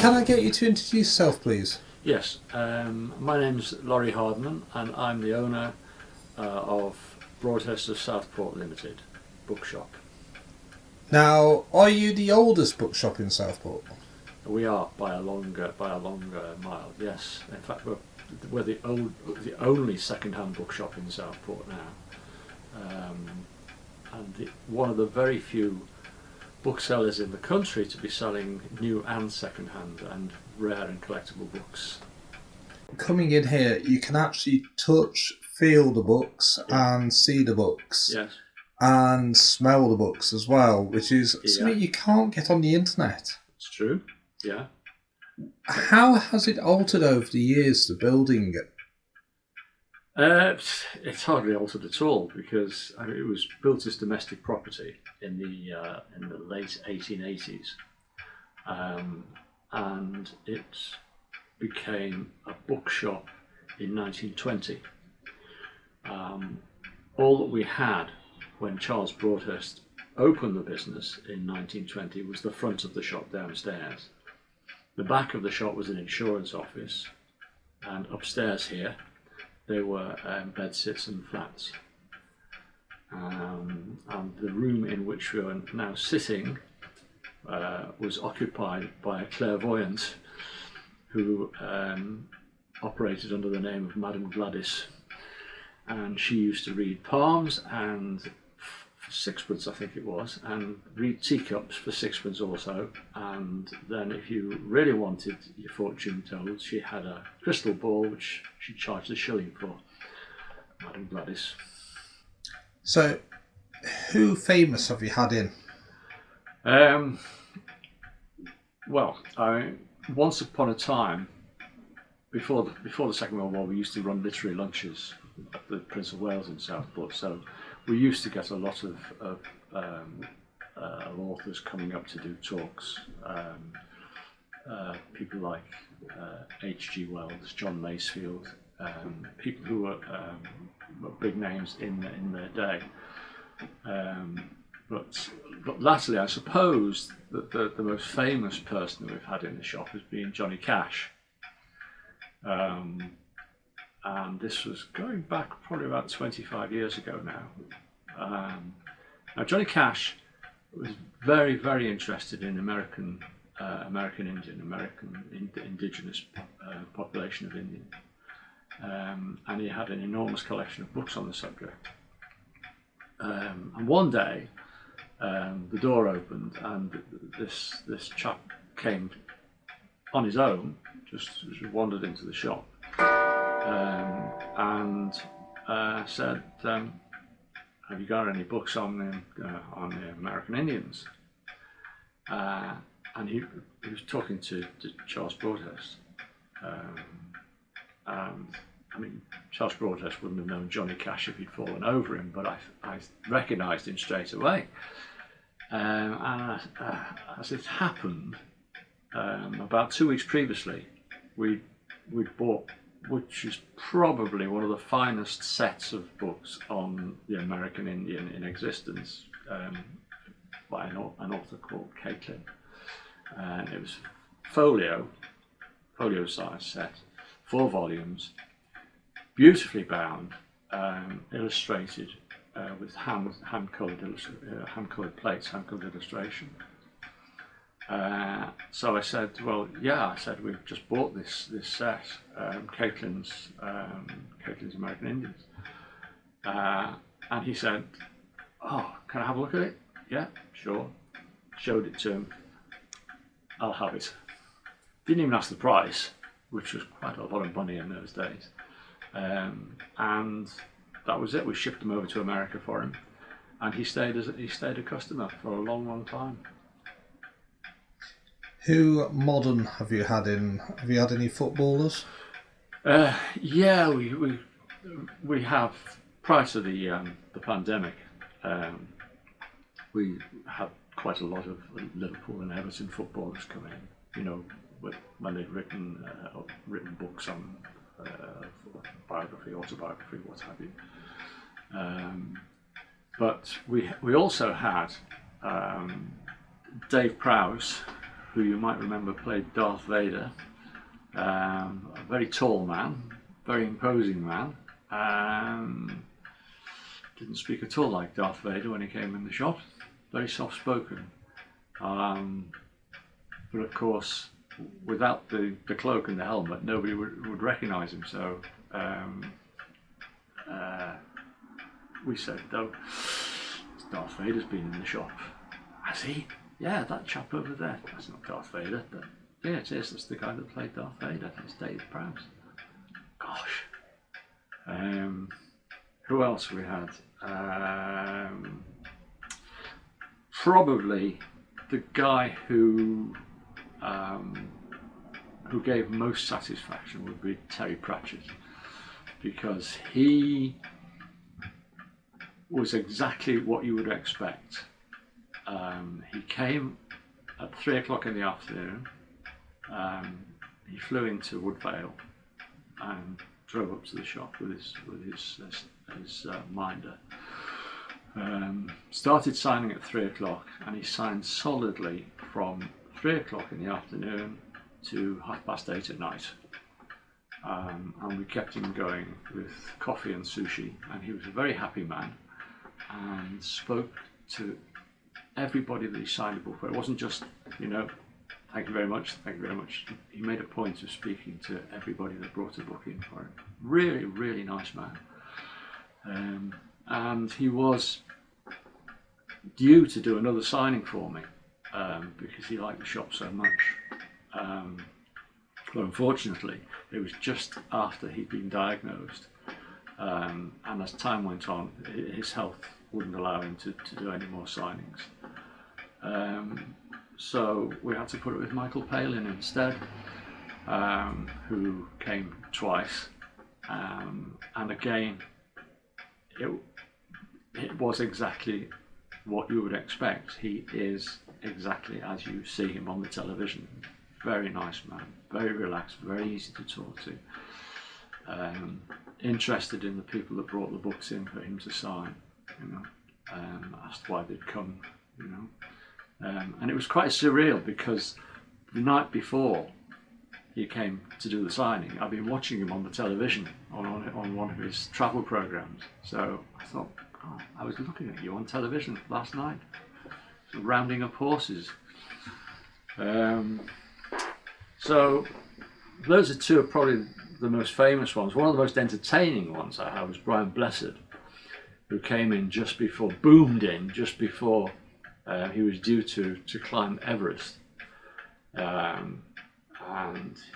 can I get you to introduce yourself, please? Yes, my name's Laurie Hardman and I'm the owner of Broadhursts of Southport Ltd, bookshop. Now, are you the oldest bookshop in Southport? We are by a longer mile. Yes, in fact we're the only second-hand bookshop in Southport now, and one of the very few booksellers in the country to be selling new and second-hand and rare and collectible books. Coming in here, you can actually touch, feel the books, and see the books, Yes. and smell the books as well, which is something you can't get on the internet. It's true. Yeah. How has it altered over the years, the building? It's hardly altered at all because it was built as domestic property in the late 1880s, and it became a bookshop in 1920. All that we had when Charles Broadhurst opened the business in 1920 was the front of the shop downstairs. The back of the shop was an insurance office, and upstairs here there were bedsits and flats. And the room in which we are now sitting was occupied by a clairvoyant who operated under the name of Madame Gladys, and she used to read palms and for sixpence I think it was, and read teacups for sixpence also, and then if you really wanted your fortune told, she had a crystal ball which she charged a shilling for, Madame Gladys. So, who famous have you had in? Well, once upon a time, before the Second World War, we used to run literary lunches at the Prince of Wales in Southport, so we used to get a lot of authors coming up to do talks. People like H.G. Wells, John Masefield, people who were big names in their day. But latterly, I suppose that the most famous person that we've had in the shop has been Johnny Cash. And this was going back probably about 25 years ago now. Now Johnny Cash was very, very interested in American indigenous population of Indian, and he had an enormous collection of books on the subject. And one day, the door opened, and this chap came on his own, just wandered into the shop, and said, "Have you got any books on the American Indians?" And he was talking to Charles Broadhurst, and I mean, Charles Broadhurst wouldn't have known Johnny Cash if he'd fallen over him, but I recognised him straight away. And as it happened, about 2 weeks previously, we'd bought, which is probably one of the finest sets of books on the American Indian in existence, by an author called Palin. And it was folio size set, 4 volumes, beautifully bound, illustrated with hand-coloured plates, hand-coloured illustration. So I said, well, yeah, we've just bought this set, Caitlin's American Indians. And he said, oh, can I have a look at it? Yeah, sure. Showed it to him. I'll have it. Didn't even ask the price, which was quite a lot of money in those days. And that was it. We shipped them over to America for him, and he stayed a customer for a long, long time. Who modern have you had in? Have you had any footballers? Yeah, we have. Prior to the pandemic, we had quite a lot of Liverpool and Everton footballers come in. You know, when they'd written books on biography, autobiography, what have you. But we also had Dave Prowse, who you might remember played Darth Vader, a very tall man, very imposing man. Didn't speak at all like Darth Vader when he came in the shop, very soft-spoken. But of course, without the cloak and the helmet, nobody would recognise him, so we said, "No, Darth Vader's been in the shop." "Has he?" "Yeah, that chap over there." "That's not Darth Vader." But, "Yeah, it is. That's the guy that played Darth Vader. It's Dave Prowse." Gosh. Who else we had? Probably the guy who gave most satisfaction would be Terry Pratchett, because he was exactly what you would expect. He came at 3 o'clock in the afternoon. He flew into Woodvale and drove up to the shop with his minder. Started signing at 3 o'clock, and he signed solidly from 3 o'clock in the afternoon to 8:30 at night. And we kept him going with coffee and sushi, and he was a very happy man and spoke to everybody that he signed a book for. It wasn't just, "Thank you very much, thank you very much." He made a point of speaking to everybody that brought a book in for him. Really, really nice man. And he was due to do another signing for me because he liked the shop so much. But unfortunately, it was just after he'd been diagnosed. And as time went on, his health wouldn't allow him to do any more signings. So we had to put it with Michael Palin instead, who came twice. And again, it was exactly what you would expect. He is exactly as you see him on the television. Very nice man, very relaxed, very easy to talk to. Interested in the people that brought the books in for him to sign, asked why they'd come, and it was quite surreal because the night before he came to do the signing, I'd been watching him on the television on one of his travel programs. So I thought, "Oh, I was looking at you on television last night, rounding up horses." So those are two of probably the most famous ones. One of the most entertaining ones I had was Brian Blessed, who came in boomed in just before he was due to climb Everest. And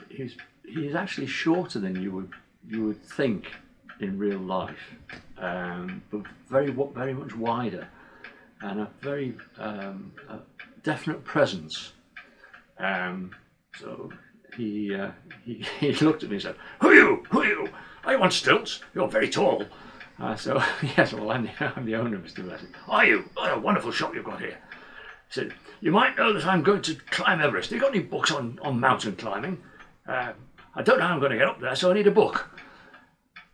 he's actually shorter than you would think in real life, but very much wider, and a very definite presence. So he looked at me and said, Who are you? Are you on stilts? You're very tall." So yes, well, I'm the owner, Mr. Blessed. "Are you? What a wonderful shop you've got here." He said, "You might know that I'm going to climb Everest. Have you got any books on mountain climbing? I don't know how I'm going to get up there, so I need a book."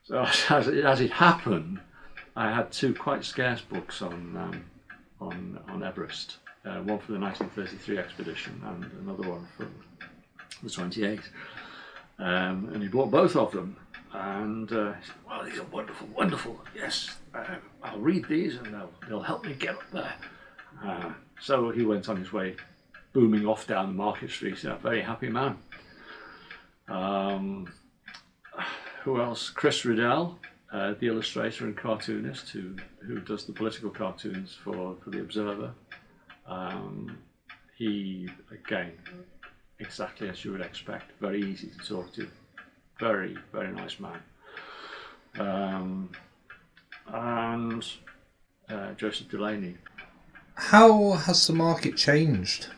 So as it happened, I had two quite scarce books on Everest. One for the 1933 expedition and another one for the 28th. And he bought both of them. And he said, "Well, these are wonderful, wonderful. Yes, I'll read these and they'll help me get up there." So he went on his way, booming off down the Market Street, a very happy man. Who else? Chris Riddell, the illustrator and cartoonist who does the political cartoons for the Observer. He, again, exactly as you would expect, very easy to talk to, very, very nice man. And Joseph Delaney. How has the market changed?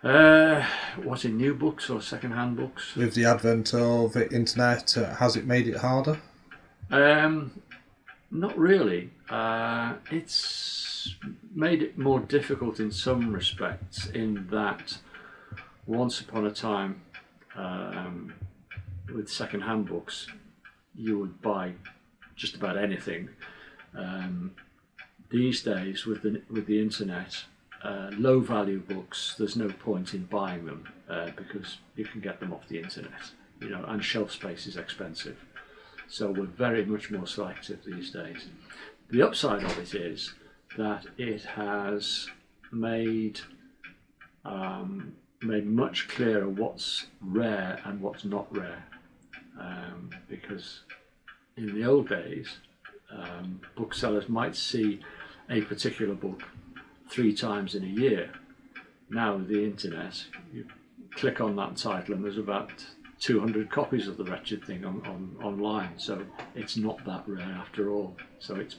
What, in new books or second-hand books? With the advent of the internet, has it made it harder? Not really. It's made it more difficult in some respects, in that once upon a time, with second-hand books, you would buy just about anything. These days, with the internet, low value books, there's no point in buying them because you can get them off the internet, and shelf space is expensive. So we're very much more selective these days. The upside of it is that it has made much clearer what's rare and what's not rare, because in the old days, booksellers might see a particular book 3 times in a year. Now with the internet, you click on that title and there's about 200 copies of the wretched thing online, so it's not that rare after all. So it's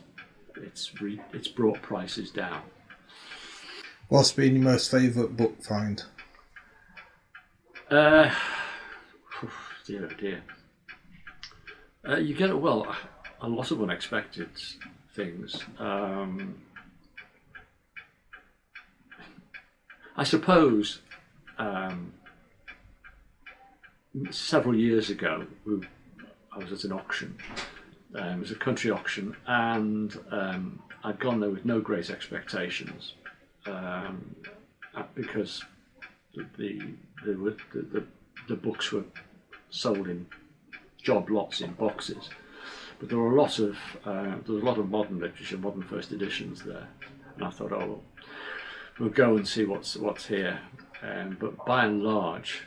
brought prices down. What's been your most favourite book find? Dear oh dear. You get a lot of unexpected things. I suppose several years ago I was at an auction. It was a country auction, and I'd gone there with no great expectations because the books were sold in job lots in boxes, but there were a lot of modern literature, modern first editions there, and I thought, oh, we'll go and see what's here. But by and large,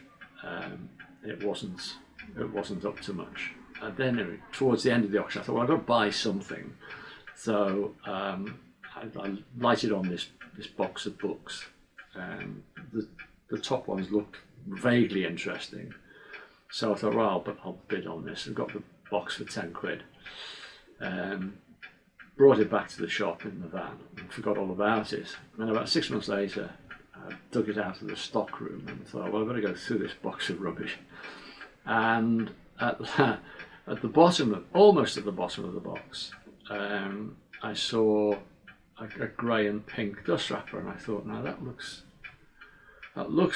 it wasn't up to much. And then towards the end of the auction, I thought, well, I've got to buy something. So I lighted on this box of books. The top ones looked vaguely interesting. So I thought, well, I'll bid on this, and got the box for 10 quid. Brought it back to the shop in the van and forgot all about it. And about 6 months later, I dug it out of the stock room and thought, well, I've got to go through this box of rubbish. And at the bottom, almost at the bottom of the box, I saw a grey and pink dust wrapper, and I thought, now that looks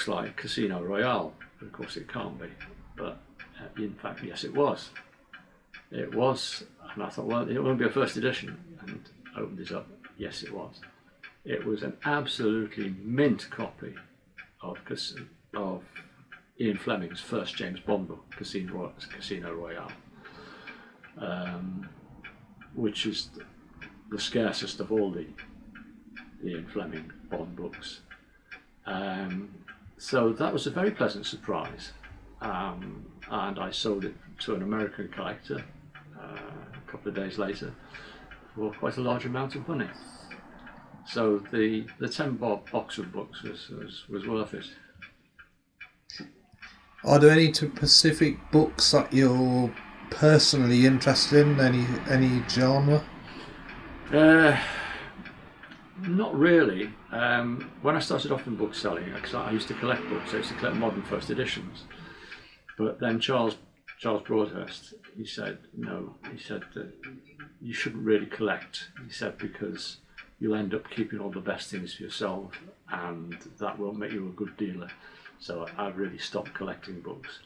like Casino Royale. But of course, it can't be. But in fact, yes, it was. It was, and I thought, well, it won't be a first edition, and opened it up. Yes, it was. It was an absolutely mint copy of Ian Fleming's first James Bond book, Casino Royale, which is the scarcest of all the Ian Fleming Bond books. So that was a very pleasant surprise, and I sold it to an American collector a couple of days later for quite a large amount of money. So the 10 bob box of books was worth it. Are there any specific books that you're personally interested in? Any genre? Not really. When I started off in book selling, because I used to collect books, I used to collect modern first editions. But then Charles Broadhurst, he said that you shouldn't really collect. He said, because you'll end up keeping all the best things for yourself, and that won't make you a good dealer. So I've really stopped collecting books.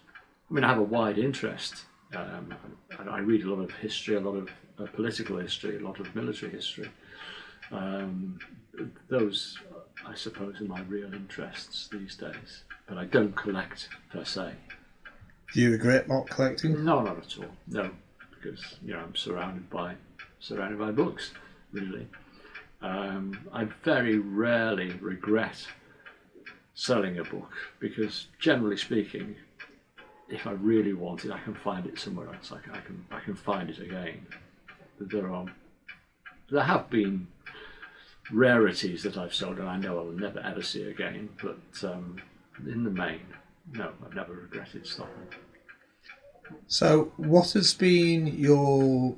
I mean, I have a wide interest. I read a lot of history, a lot of political history, a lot of military history. Those, I suppose, are my real interests these days. But I don't collect per se. Do you regret not collecting? No, not at all. No, because I'm surrounded by books, really. I very rarely regret selling a book, because generally speaking, if I really want it, I can find it somewhere else. I can find it again. There have been rarities that I've sold and I know I will never ever see again, but in the main, no, I've never regretted stopping. So what has been your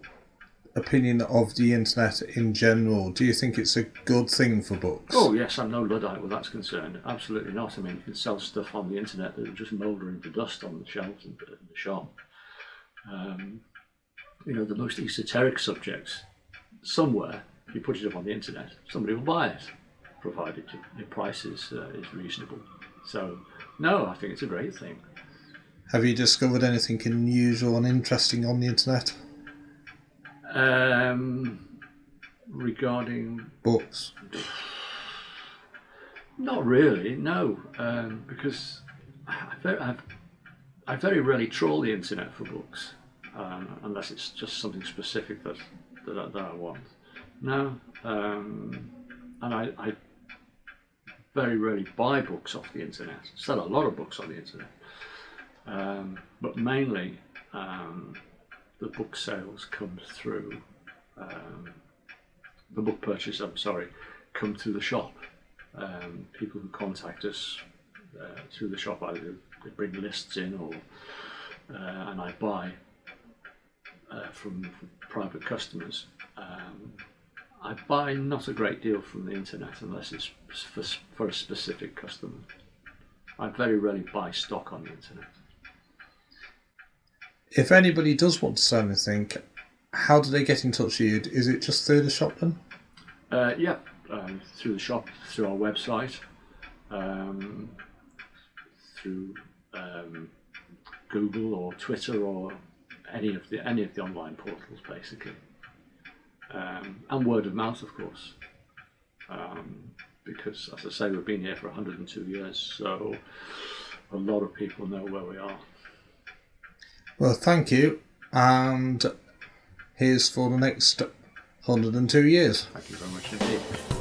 opinion of the internet in general? Do you think it's a good thing for books? Oh yes, I'm no Luddite where that's concerned. Absolutely not. I mean, you can sell stuff on the internet that will just moulder into dust on the shelves in the shop. The most esoteric subjects, somewhere, if you put it up on the internet, somebody will buy it, provided the price is reasonable. So, no, I think it's a great thing. Have you discovered anything unusual and interesting on the internet? Regarding books? Not really, no, because I very rarely trawl the internet for books, unless it's just something specific that I want. No, and I very rarely buy books off the internet. Sell a lot of books on the internet, but mainly the book sales come through. The book purchase, come through the shop. People who contact us through the shop, either they bring lists in, or and I buy from private customers. I buy not a great deal from the internet unless it's for a specific customer. I very rarely buy stock on the internet. If anybody does want to sell anything, how do they get in touch with you? Is it just through the shop then? Yeah, through the shop, through our website, through Google or Twitter or any of the online portals, basically, and word of mouth, of course, because, as I say, we've been here for 102 years, so a lot of people know where we are. Well, thank you, and here's for the next 102 years. Thank you very much indeed.